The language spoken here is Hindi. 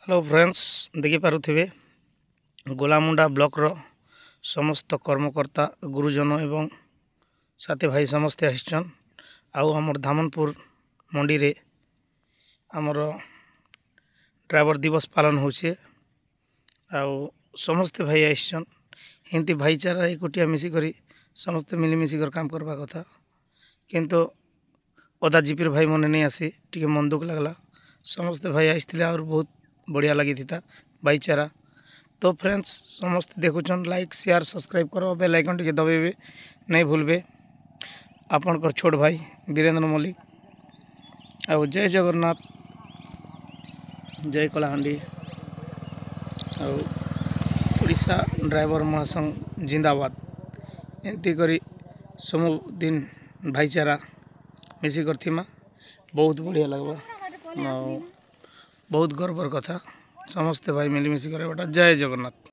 हेलो फ्रेंड्स देखिपे गोलामुंडा ब्लॉक रो समस्त कर्मकर्ता गुरुजन एवं साथी भाई समस्ते आसिछन आउ हमर धामनपुर मंडी रे हमर ड्राइवर दिवस पालन होचे आउ समस्ते भाई आसिछन हिंती भाईचारा एकोटिया मिसी करी समस्ते मिलीमिशी कर काम करबा कथा किंतु अदा जीपीर भाई मन नहीं आसी टिके मन दुख लगला समस्ते भाई आसते और बहुत बढ़िया लगी था भाईचारा। तो फ्रेंड्स समस्त देखुन लाइक शेयर सब्सक्राइब करो बेल आइकन टिके दबेबे नहीं भूलबे। आपनकर छोट भाई वीरेंद्र मल्लिक आउ जय जगन्नाथ जय कलाहांडी आउ ओडिशा ड्राइवर महासंघ जिंदाबाद एमती करी समु दिन भाईचारा मिसी करथिमा बहुत बढ़िया लगवा बहुत गर्वर कथा समस्ते भाई मिलीमिशी करे जय जगन्नाथ।